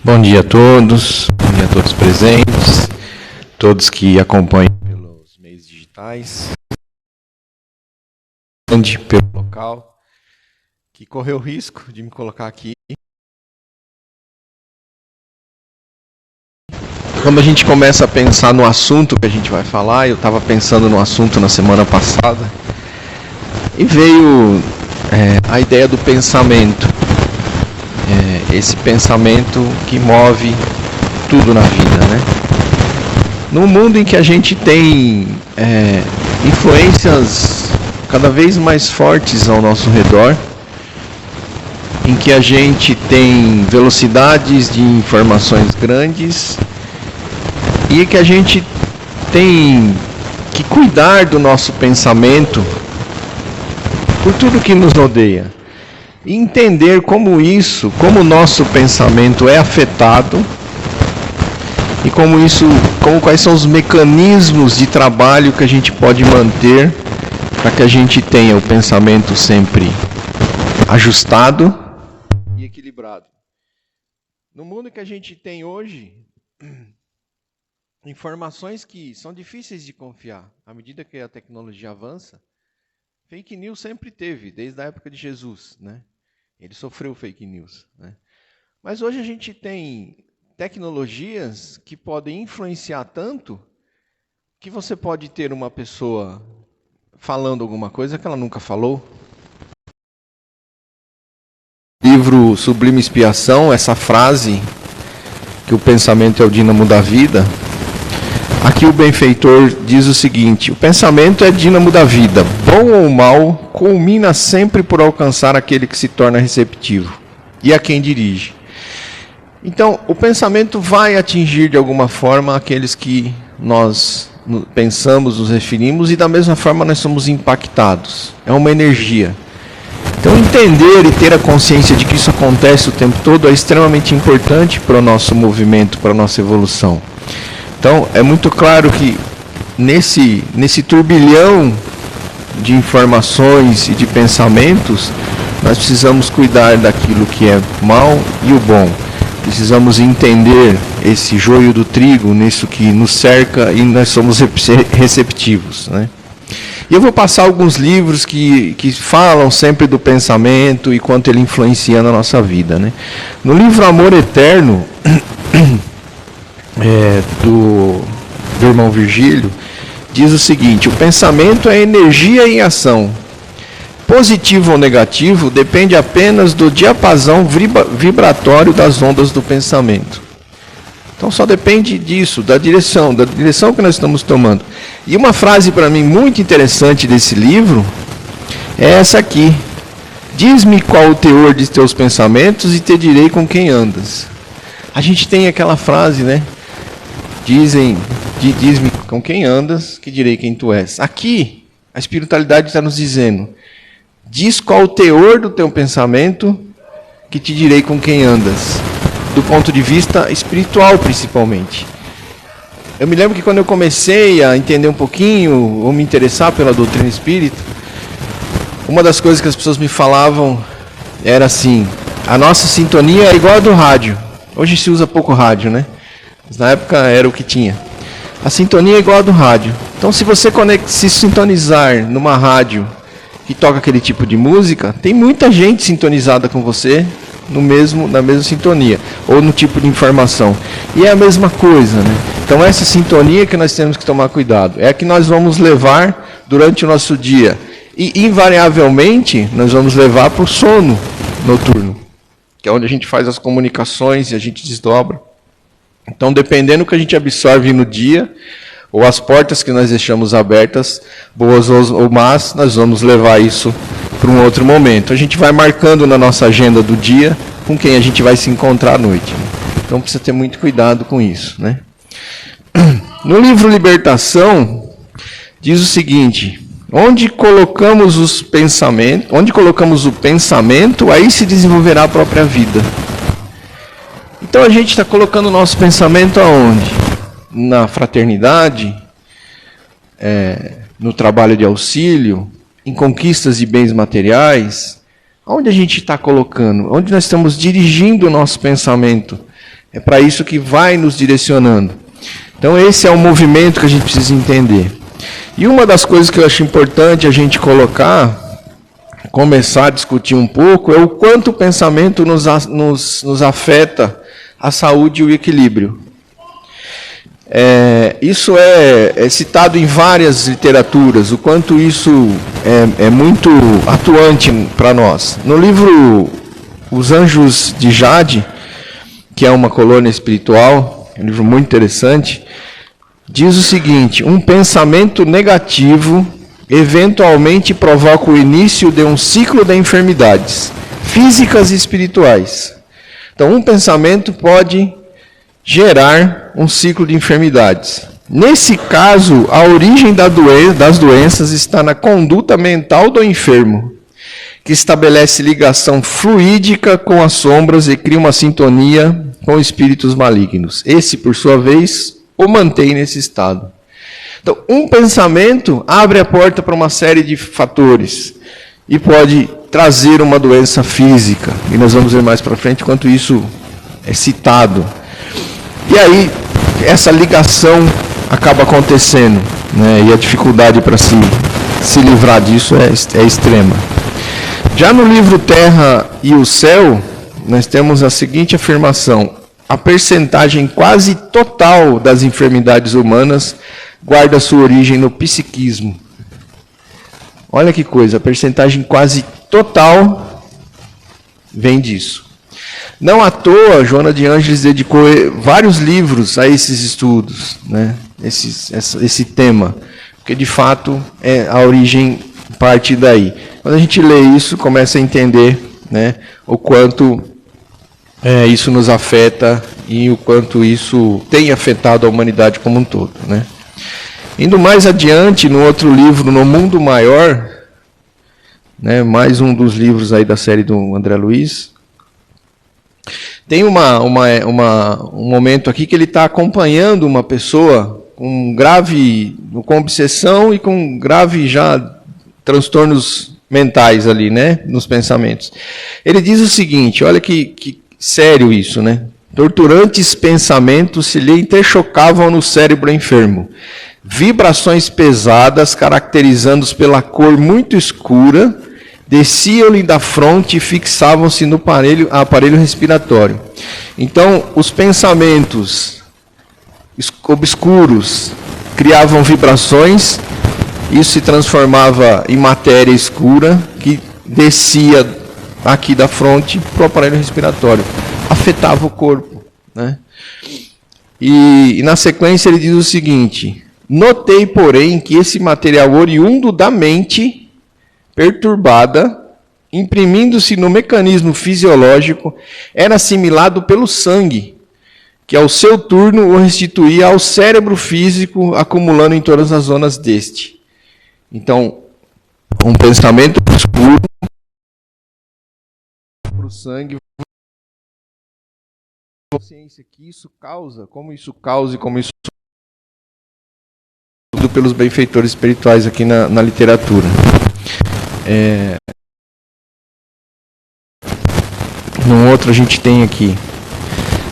Bom dia a todos presentes, todos que acompanham pelos meios digitais, pelo local, que correu o risco de me colocar aqui. Quando a gente começa a pensar no assunto que a gente vai falar, eu estava pensando no assunto na semana passada, e veio a ideia do pensamento. Esse pensamento que move tudo na vida, né? Num mundo em que a gente tem influências cada vez mais fortes ao nosso redor, em que a gente tem velocidades de informações grandes e que a gente tem que cuidar do nosso pensamento por tudo que nos rodeia. E entender como o nosso pensamento é afetado e quais são os mecanismos de trabalho que a gente pode manter para que a gente tenha o pensamento sempre ajustado e equilibrado. No mundo que a gente tem hoje, informações que são difíceis de confiar. À medida que a tecnologia avança, fake news sempre teve, desde a época de Jesus, né? Ele sofreu fake news, né? Mas hoje a gente tem tecnologias que podem influenciar tanto que você pode ter uma pessoa falando alguma coisa que ela nunca falou. Livro Sublime Expiação, essa frase, que o pensamento é o dínamo da vida. Aqui o benfeitor diz o seguinte: o pensamento é dínamo da vida, bom ou mal, culmina sempre por alcançar aquele que se torna receptivo e a quem dirige. Então, o pensamento vai atingir de alguma forma aqueles que nós pensamos, nos referimos, e da mesma forma nós somos impactados. É uma energia. Então, entender e ter a consciência de que isso acontece o tempo todo é extremamente importante para o nosso movimento, para a nossa evolução. Então, é muito claro que nesse turbilhão de informações e de pensamentos, nós precisamos cuidar daquilo que é mal e o bom. Precisamos entender esse joio do trigo, nisso que nos cerca, e nós somos receptivos, né? E eu vou passar alguns livros que falam sempre do pensamento e quanto ele influencia na nossa vida, né? No livro Amor Eterno, do irmão Virgílio, diz o seguinte: o pensamento é energia em ação. Positivo ou negativo depende apenas do diapasão vibratório das ondas do pensamento. Então só depende disso, da direção que nós estamos tomando. E uma frase para mim muito interessante desse livro é essa aqui: diz-me qual o teor de teus pensamentos e te direi com quem andas. A gente tem aquela frase, né? Diz-me com quem andas, que direi quem tu és. Aqui, a espiritualidade está nos dizendo: diz qual o teor do teu pensamento, que te direi com quem andas. Do ponto de vista espiritual, principalmente. Eu me lembro que quando eu comecei a entender um pouquinho, ou me interessar pela doutrina espírita, uma das coisas que as pessoas me falavam era assim: a nossa sintonia é igual a do rádio. Hoje se usa pouco rádio, né? Mas na época era o que tinha. A sintonia é igual a do rádio. Então, se você se sintonizar numa rádio que toca aquele tipo de música, tem muita gente sintonizada com você na mesma sintonia, ou no tipo de informação. E é a mesma coisa, né? Então, essa sintonia que nós temos que tomar cuidado. É a que nós vamos levar durante o nosso dia. E, invariavelmente, nós vamos levar para o sono noturno, que é onde a gente faz as comunicações e a gente desdobra. Então, dependendo do que a gente absorve no dia, ou as portas que nós deixamos abertas, boas ou más, nós vamos levar isso para um outro momento. A gente vai marcando na nossa agenda do dia com quem a gente vai se encontrar à noite, né? Então, precisa ter muito cuidado com isso, né? No livro Libertação, diz o seguinte: onde colocamos o pensamento, aí se desenvolverá a própria vida. Então a gente está colocando o nosso pensamento aonde? Na fraternidade, no trabalho de auxílio, em conquistas de bens materiais. Onde a gente está colocando? Onde nós estamos dirigindo o nosso pensamento? É para isso que vai nos direcionando. Então esse é o movimento que a gente precisa entender. E uma das coisas que eu acho importante a gente começar a discutir um pouco, é o quanto o pensamento nos afeta a saúde e o equilíbrio. Isso é citado em várias literaturas, o quanto isso é muito atuante para nós. No livro Os Anjos de Jade, que é uma colônia espiritual, um livro muito interessante, diz o seguinte: um pensamento negativo eventualmente provoca o início de um ciclo de enfermidades físicas e espirituais. Então, um pensamento pode gerar um ciclo de enfermidades. Nesse caso, a origem das doenças está na conduta mental do enfermo, que estabelece ligação fluídica com as sombras e cria uma sintonia com espíritos malignos. Esse, por sua vez, o mantém nesse estado. Então, um pensamento abre a porta para uma série de fatores e pode trazer uma doença física. E nós vamos ver mais para frente quanto isso é citado. E aí, essa ligação acaba acontecendo, né? E a dificuldade para se livrar disso é extrema. Já no livro Terra e o Céu, nós temos a seguinte afirmação: a percentagem quase total das enfermidades humanas guarda sua origem no psiquismo. Olha que coisa, a percentagem quase total vem disso. Não à toa, Joana de Ângeles dedicou vários livros a esses estudos, né? Esse tema, porque de fato a origem parte daí. Quando a gente lê isso, começa a entender, né, o quanto isso nos afeta e o quanto isso tem afetado a humanidade como um todo, né? Indo mais adiante, no outro livro, No Mundo Maior, né, mais um dos livros aí da série do André Luiz, tem um momento aqui que ele está acompanhando uma pessoa com obsessão e com grave já transtornos mentais ali, né, nos pensamentos. Ele diz o seguinte, olha que sério isso, né? Torturantes pensamentos se lhe interchocavam no cérebro enfermo. Vibrações pesadas, caracterizando-os pela cor muito escura, desciam-lhe da fronte e fixavam-se no aparelho respiratório. Então, os pensamentos obscuros criavam vibrações, isso se transformava em matéria escura, que descia aqui da fronte para o aparelho respiratório, afetava o corpo, né? E na sequência ele diz o seguinte: notei, porém, que esse material oriundo da mente perturbada, imprimindo-se no mecanismo fisiológico, era assimilado pelo sangue, que ao seu turno o restituía ao cérebro físico, acumulando em todas as zonas deste. Então, um pensamento escuro para o sangue, consciência que isso causa, como isso causa e como isso pelos benfeitores espirituais aqui na literatura. Num outro a gente tem aqui: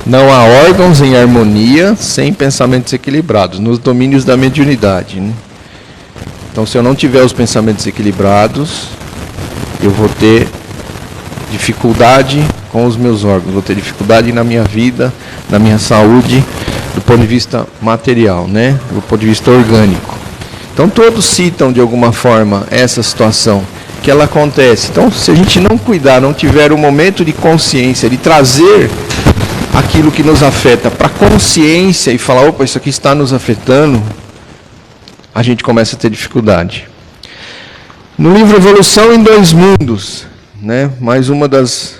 não há órgãos em harmonia sem pensamentos equilibrados, nos domínios da mediunidade, né? Então, se eu não tiver os pensamentos equilibrados, eu vou ter dificuldade com os meus órgãos, vou ter dificuldade na minha vida, na minha saúde, do ponto de vista material, né? Do ponto de vista orgânico. Então, todos citam de alguma forma essa situação que ela acontece. Então, se a gente não cuidar, não tiver um momento de consciência, de trazer aquilo que nos afeta para a consciência e falar, opa, isso aqui está nos afetando, a gente começa a ter dificuldade. No livro Evolução em Dois Mundos, né, mais uma das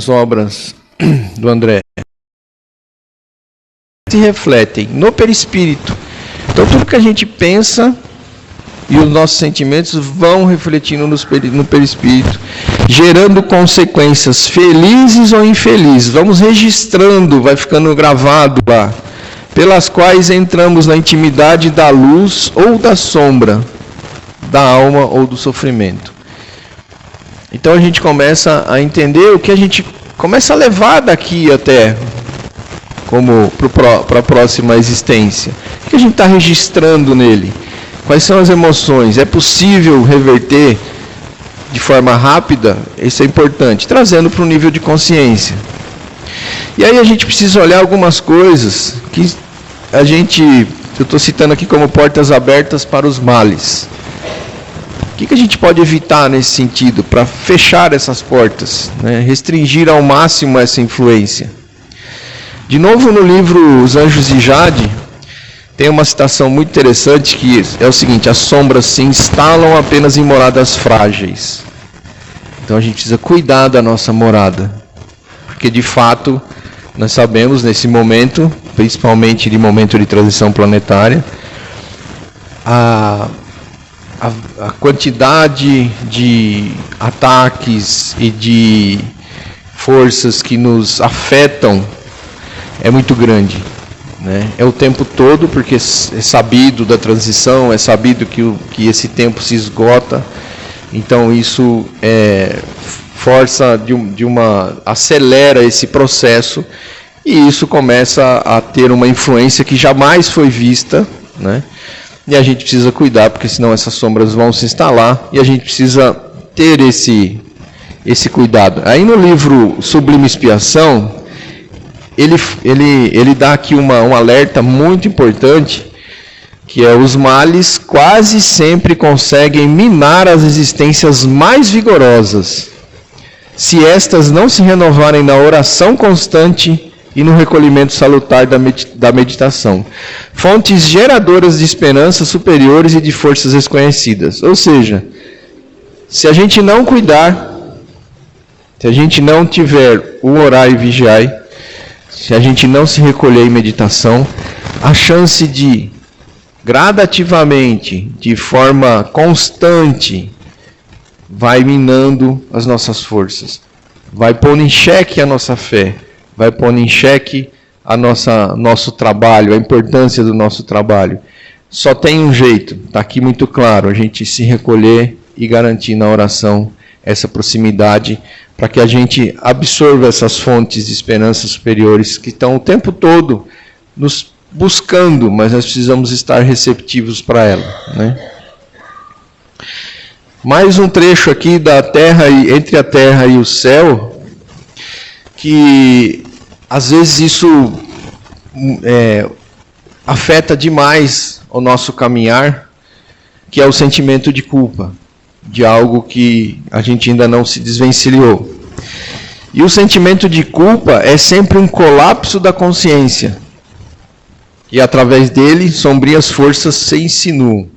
obras do André, se refletem no perispírito. Então, tudo que a gente pensa e os nossos sentimentos vão refletindo no perispírito, gerando consequências felizes ou infelizes. Vamos registrando, vai ficando gravado lá, pelas quais entramos na intimidade da luz ou da sombra, da alma ou do sofrimento. Então a gente começa a entender o que a gente começa a levar daqui até como para a próxima existência? O que a gente está registrando nele? Quais são as emoções? É possível reverter de forma rápida? Isso é importante, trazendo para um nível de consciência. E aí a gente precisa olhar algumas coisas que eu estou citando aqui como portas abertas para os males. O que a gente pode evitar nesse sentido, para fechar essas portas, né? Restringir ao máximo essa influência? De novo, no livro Os Anjos de Jade, tem uma citação muito interessante que é o seguinte: as sombras se instalam apenas em moradas frágeis. Então a gente precisa cuidar da nossa morada, porque de fato nós sabemos nesse momento, principalmente de momento de transição planetária, a quantidade de ataques e de forças que nos afetam é muito grande, né? É o tempo todo, porque é sabido da transição, é sabido que esse tempo se esgota, então isso força acelera esse processo, e isso começa a ter uma influência que jamais foi vista, né? E a gente precisa cuidar, porque senão essas sombras vão se instalar, e a gente precisa ter esse cuidado. Aí no livro Sublime Expiação, ele dá aqui um alerta muito importante, que é: os males quase sempre conseguem minar as existências mais vigorosas, se estas não se renovarem na oração constante e no recolhimento salutar da meditação. Fontes geradoras de esperanças superiores e de forças desconhecidas. Ou seja, se a gente não cuidar, se a gente não tiver o orar e vigiar, se a gente não se recolher em meditação, a chance de, gradativamente, de forma constante, vai minando as nossas vai pondo em xeque a nossa fé, vai pondo em xeque nosso trabalho, a importância do nosso trabalho. Só tem um jeito, está aqui muito claro: a gente se recolher e garantir na oração essa proximidade, para que a gente absorva essas fontes de esperanças superiores que estão o tempo todo nos buscando, mas nós precisamos estar receptivos para ela, né? Mais um trecho aqui da terra, entre a terra e o céu, que às vezes isso afeta demais o nosso caminhar, que é o sentimento de culpa, de algo que a gente ainda não se desvencilhou. E o sentimento de culpa é sempre um colapso da consciência, e através dele sombrias forças se insinuam.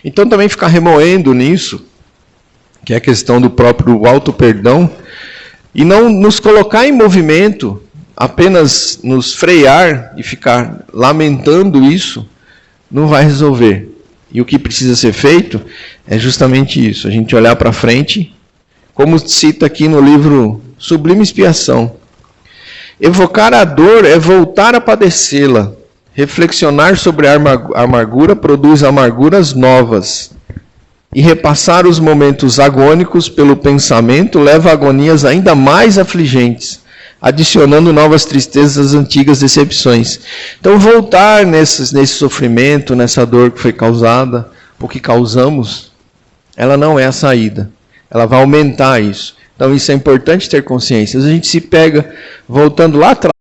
Então também ficar remoendo nisso, que é a questão do próprio auto-perdão, e não nos colocar em movimento, apenas nos frear e ficar lamentando isso, não vai resolver. E o que precisa ser feito é justamente isso: a gente olhar para frente, como cita aqui no livro Sublime Expiação. Evocar a dor é voltar a padecê-la. Reflexionar sobre a amargura produz amarguras novas. E repassar os momentos agônicos pelo pensamento leva a agonias ainda mais afligentes, adicionando novas tristezas às antigas decepções. Então, voltar nesse sofrimento, nessa dor que foi causada, ou que causamos, ela não é a saída. Ela vai aumentar isso. Então, isso é importante ter consciência. A gente se pega voltando lá atrás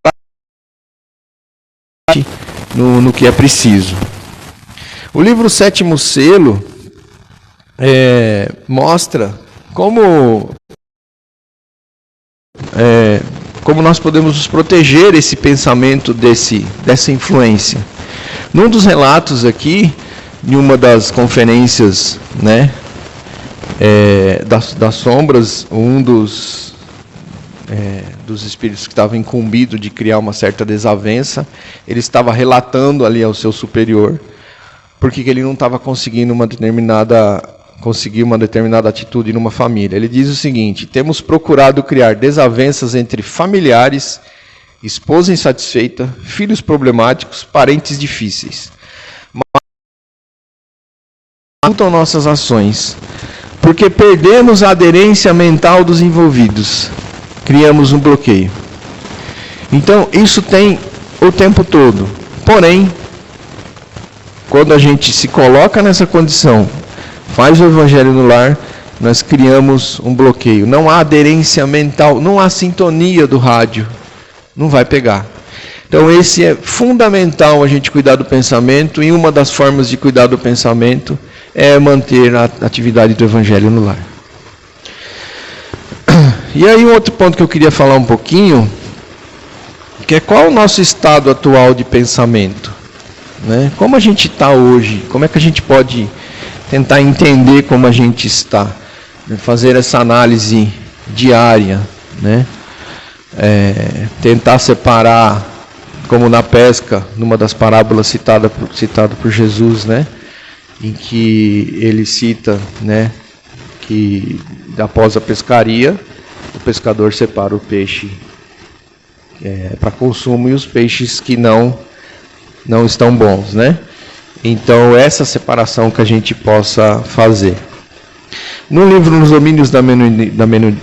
no que é preciso. O livro Sétimo Selo mostra como nós podemos nos proteger esse pensamento dessa influência. Num dos relatos aqui, em uma das conferências, né, das sombras, um dos espíritos que estava incumbido de criar uma certa desavença, ele estava relatando ali ao seu superior porque ele não estava conseguindo conseguir uma determinada atitude numa família. Ele diz o seguinte: temos procurado criar desavenças entre familiares, esposa insatisfeita, filhos problemáticos, parentes difíceis. Mas dificultam nossas ações, porque perdemos a aderência mental dos envolvidos. Criamos um bloqueio. Então, isso tem o tempo todo. Porém, quando a gente se coloca nessa condição, faz o evangelho no lar, nós criamos um bloqueio. Não há aderência mental, não há sintonia do rádio. Não vai pegar. Então esse é fundamental a gente cuidar do pensamento, e uma das formas de cuidar do pensamento é manter a atividade do evangelho no lar. E aí um outro ponto que eu queria falar um pouquinho, que é qual o nosso estado atual de pensamento, né? Como a gente está hoje, como é que a gente pode tentar entender como a gente está, né? Fazer essa análise diária, né? Tentar separar, como na pesca, numa das parábolas citada por Jesus, né? Em que ele cita, né, que após a pescaria, o pescador separa o peixe para consumo e os peixes que não estão bons, né? Então, essa separação que a gente possa fazer. No livro Nos Domínios da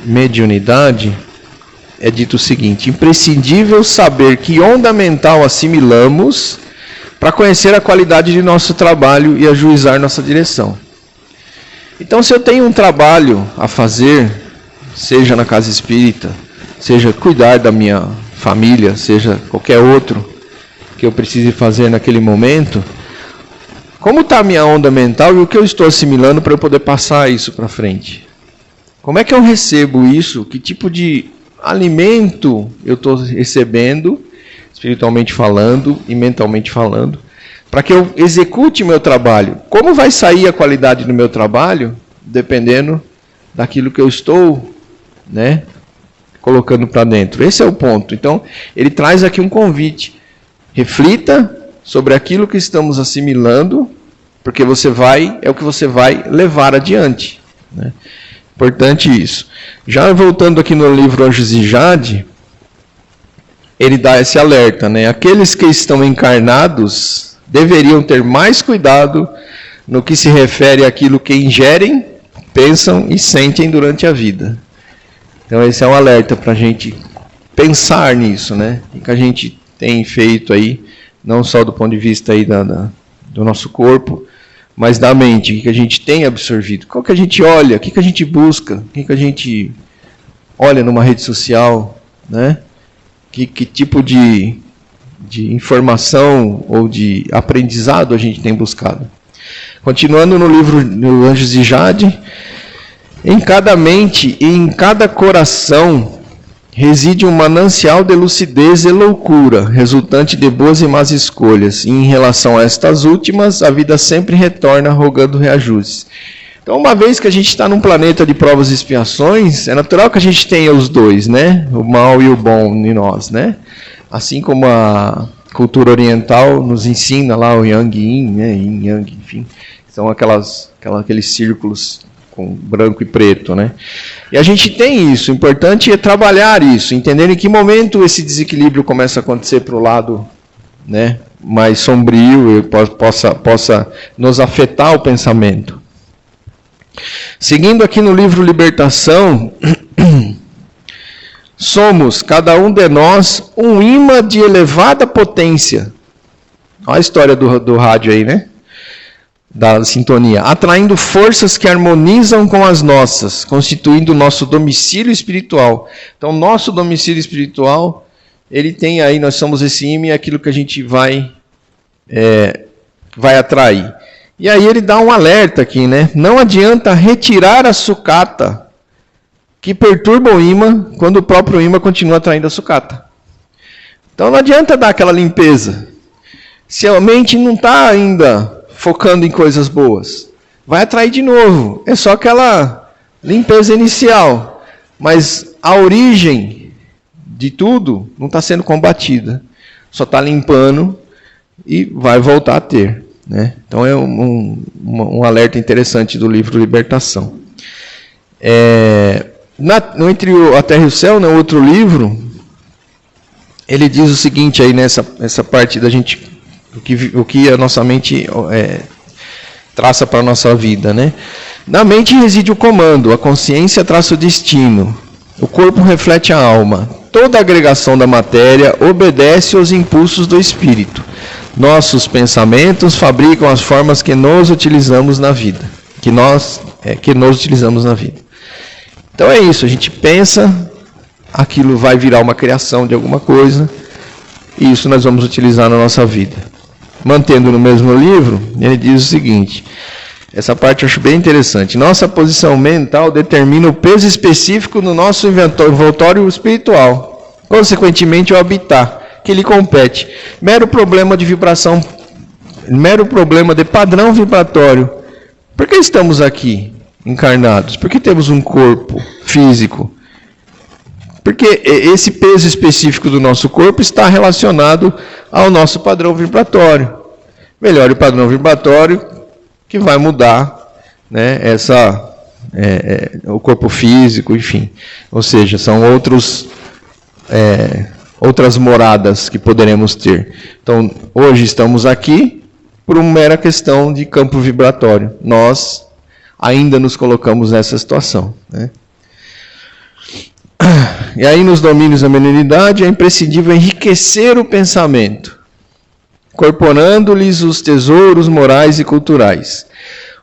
Mediunidade, é dito o seguinte: imprescindível saber que onda mental assimilamos para conhecer a qualidade de nosso trabalho e ajuizar nossa direção. Então, se eu tenho um trabalho a fazer, seja na casa espírita, seja cuidar da minha família, seja qualquer outro que eu precise fazer naquele momento, como está a minha onda mental e o que eu estou assimilando para eu poder passar isso para frente? Como é que eu recebo isso? Que tipo de alimento eu estou recebendo, espiritualmente falando e mentalmente falando, para que eu execute meu trabalho? Como vai sair a qualidade do meu trabalho, dependendo daquilo que eu estou, né, colocando para dentro. Esse é o ponto. Então, ele traz aqui um convite. Reflita sobre aquilo que estamos assimilando, porque é o que você vai levar adiante, né? Importante isso. Já voltando aqui no livro Anjos e Jade, ele dá esse alerta, né? Aqueles que estão encarnados deveriam ter mais cuidado no que se refere àquilo que ingerem, pensam e sentem durante a vida. Então esse é um alerta para a gente pensar nisso, né? O que a gente tem feito aí, não só do ponto de vista aí do nosso corpo, mas da mente, o que a gente tem absorvido. Qual que a gente olha, o que a gente busca, o que a gente olha numa rede social, né? Que tipo de informação ou de aprendizado a gente tem buscado. Continuando no livro do Anjos e Jade, em cada mente e em cada coração reside um manancial de lucidez e loucura, resultante de boas e más escolhas. E em relação a estas últimas, a vida sempre retorna rogando reajustes. Então, uma vez que a gente está num planeta de provas e expiações, é natural que a gente tenha os dois, né? O mal e o bom em nós, né? Assim como a cultura oriental nos ensina lá o Yang e Yin, né? Yin, Yang, enfim. São aqueles círculos com branco e preto, né? E a gente tem isso. O importante é trabalhar isso, entender em que momento esse desequilíbrio começa a acontecer para o lado, né, mais sombrio e possa nos afetar o pensamento. Seguindo aqui no livro Libertação, somos, cada um de nós, um imã de elevada potência. Olha a história do rádio aí, né? Da sintonia, atraindo forças que harmonizam com as nossas, constituindo o nosso domicílio espiritual. Então, nosso domicílio espiritual, ele tem aí, nós somos esse imã, aquilo que a gente vai atrair. E aí ele dá um alerta aqui, né? Não adianta retirar a sucata que perturba o imã, quando o próprio imã continua atraindo a sucata. Então, não adianta dar aquela limpeza. Se a mente não está ainda focando em coisas boas, vai atrair de novo. É só aquela limpeza inicial. Mas a origem de tudo não está sendo combatida. Só está limpando e vai voltar a ter, né? Então é um alerta interessante do livro Libertação. Entre a Terra e o Céu, no outro livro, ele diz o seguinte aí nessa parte da gente, o que a nossa mente traça para a nossa vida, né? Na mente reside o comando, a consciência traça o destino. O corpo reflete a alma. Toda agregação da matéria obedece aos impulsos do espírito. Nossos pensamentos fabricam as formas que nós utilizamos na vida. Que nós utilizamos na vida. Então é isso, a gente pensa, aquilo vai virar uma criação de alguma coisa, e isso nós vamos utilizar na nossa vida. Mantendo no mesmo livro, ele diz o seguinte, essa parte eu acho bem interessante. Nossa posição mental determina o peso específico no nosso envoltório espiritual. Consequentemente, o habitat que lhe compete. Mero problema de vibração, mero problema de padrão vibratório. Por que estamos aqui encarnados? Por que temos um corpo físico? Porque esse peso específico do nosso corpo está relacionado ao nosso padrão vibratório. Melhore o padrão vibratório, que vai mudar, né, o corpo físico, enfim. Ou seja, são outras moradas que poderemos ter. Então, hoje estamos aqui por uma mera questão de campo vibratório. Nós ainda nos colocamos nessa situação, né? E aí, nos domínios da mediunidade, é imprescindível enriquecer o pensamento, incorporando-lhes os tesouros morais e culturais,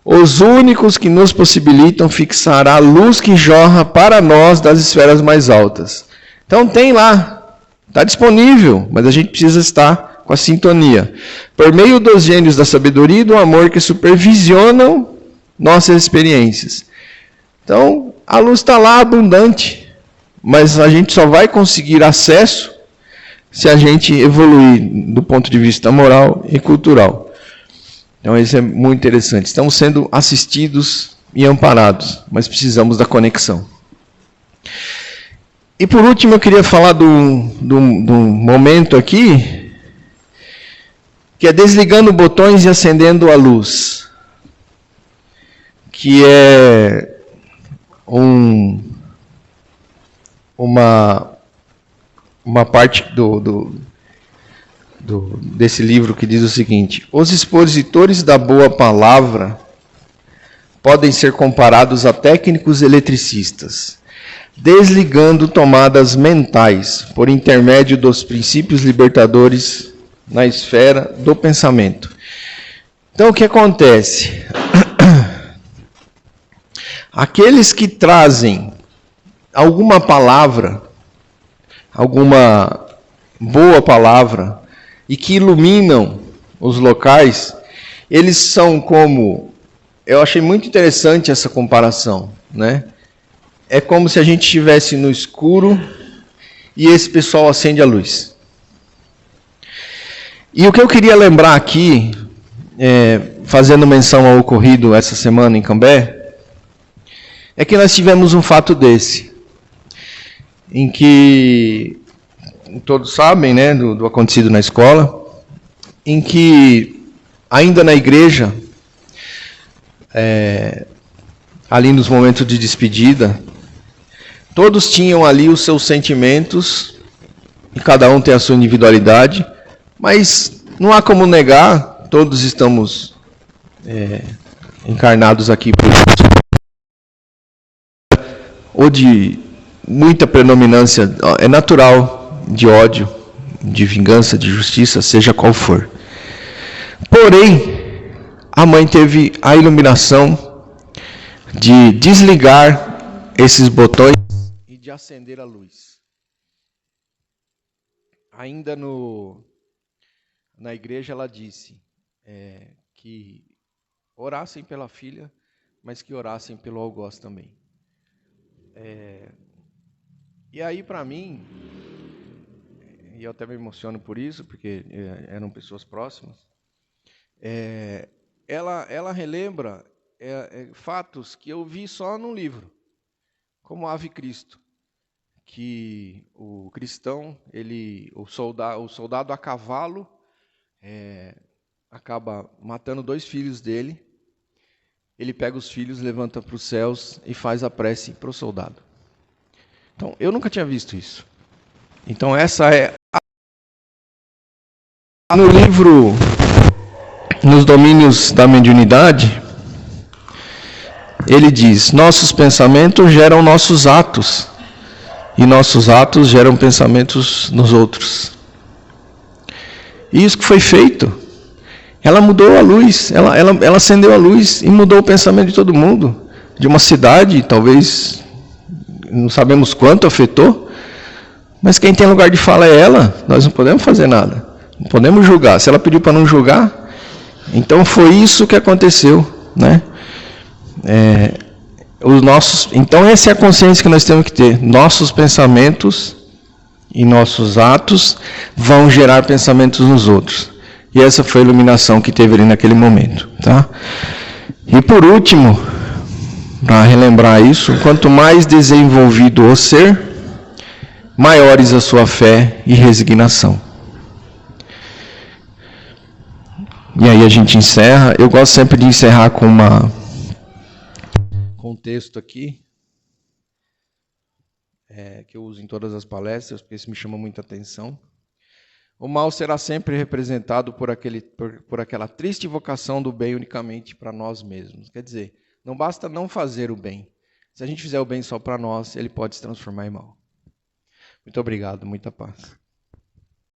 os únicos que nos possibilitam fixar a luz que jorra para nós das esferas mais altas. Então tem lá, está disponível, mas a gente precisa estar com a sintonia. Por meio dos gênios da sabedoria e do amor que supervisionam nossas experiências. Então, a luz está lá abundante, mas a gente só vai conseguir acesso se a gente evoluir do ponto de vista moral e cultural. Então isso é muito interessante. Estamos sendo assistidos e amparados, mas precisamos da conexão. E por último eu queria falar do momento aqui, que é desligando botões e acendendo a luz. Que é uma parte desse livro que diz o seguinte: os expositores da boa palavra podem ser comparados a técnicos eletricistas, desligando tomadas mentais por intermédio dos princípios libertadores na esfera do pensamento. Então, o que acontece? Aqueles que trazem alguma palavra, alguma boa palavra, e que iluminam os locais, eles são como... Eu achei muito interessante essa comparação, né? É como se a gente estivesse no escuro e esse pessoal acende a luz. E o que eu queria lembrar aqui, fazendo menção ao ocorrido essa semana em Cambé, é que nós tivemos um fato desse, em que todos sabem, né, do acontecido na escola, em que ainda na igreja, ali nos momentos de despedida, todos tinham ali os seus sentimentos, e cada um tem a sua individualidade, mas não há como negar, todos estamos encarnados aqui por ou de muita predominância, é natural, de ódio, de vingança, de justiça, seja qual for. Porém, a mãe teve a iluminação de desligar esses botões e de acender a luz. Ainda na igreja ela disse que orassem pela filha, mas que orassem pelo algoz também. E aí, para mim, e eu até me emociono por isso, porque eram pessoas próximas, ela relembra fatos que eu vi só num livro, como Ave Cristo, que o cristão, o soldado a cavalo, acaba matando 2 filhos dele. Ele pega os filhos, levanta para os céus e faz a prece para o soldado. Então, eu nunca tinha visto isso. Então, essa é... No livro, Nos Domínios da Mediunidade, ele diz: nossos pensamentos geram nossos atos. e nossos atos geram pensamentos nos outros. E isso que foi feito. Ela mudou a luz, ela acendeu a luz e mudou o pensamento de todo mundo. De uma cidade, talvez, não sabemos quanto afetou, mas quem tem lugar de fala é ela, nós não podemos fazer nada. Não podemos julgar. Se ela pediu para não julgar, então foi isso que aconteceu, né? Então essa é a consciência que nós temos que ter. Nossos pensamentos e nossos atos vão gerar pensamentos nos outros. E essa foi a iluminação que teve ali naquele momento, tá? E por último, para relembrar isso, quanto mais desenvolvido o ser, maiores a sua fé e resignação. E aí a gente encerra. Eu gosto sempre de encerrar com um texto aqui, que eu uso em todas as palestras, porque isso me chama muita atenção. O mal será sempre representado por aquela triste vocação do bem unicamente para nós mesmos. Quer dizer, não basta não fazer o bem. Se a gente fizer o bem só para nós, ele pode se transformar em mal. Muito obrigado, muita paz.